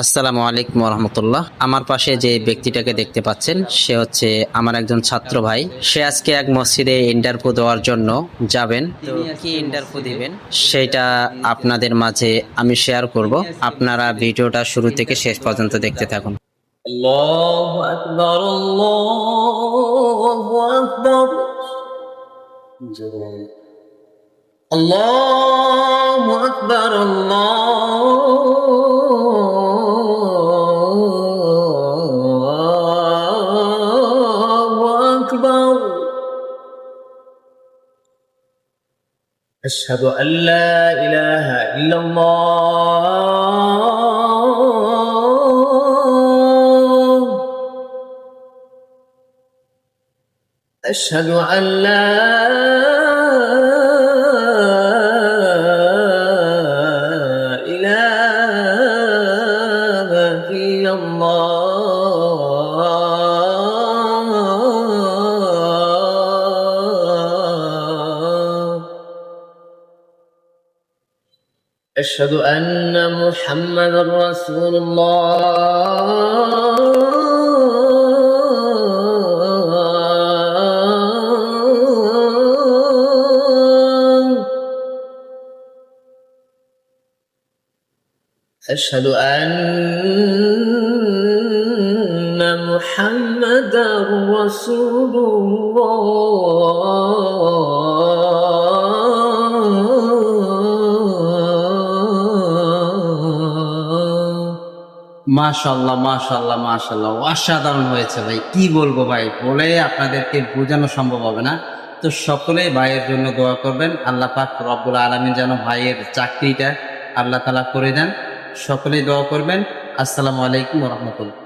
আসসালামু আলাইকুম রহমতুল্লাহ। আমার পাশে যে ব্যক্তিটাকে দেখতে পাচ্ছেন সে হচ্ছে আমার একজন ছাত্র ভাই। সে আজকে এক মসজিদে ইন্টারভিউ দেওয়ার জন্য যাবেন। তো কি ইন্টারভিউ দিবেন সেটা আপনাদের মাঝে আমি শেয়ার করব। আপনারা ভিডিওটা শুরু থেকে শেষ পর্যন্ত দেখতে থাকুন। আল্লাহু আকবার, আল্লাহু আকবার, আল্লাহু আকবার, আল্লাহু আকবার। আশহাদু আল্লা ইলাহা ইল্লাল্লাহ, أشهد أن لا إله إلا الله، أشهد أن محمدا رسول الله، أشهد أن محمدا رسول الله। মাশাআল্লাহ মাশাআল্লাহ মাশাআল্লাহ, অসাধারণ হয়েছে ভাই। কি বলবো ভাই, বলে আপনাদেরকে বোঝানো সম্ভব হবে না। তো সকলেই ভাইয়ের জন্য দোয়া করবেন। আল্লাহ পাক রব্বুল আলামিন যেন ভাইয়ের চাকরিটা আল্লাহ তাআলা করে দেন। সকলেই দোয়া করবেন। আসসালামু আলাইকুম ওয়া রাহমাতুল্লাহ।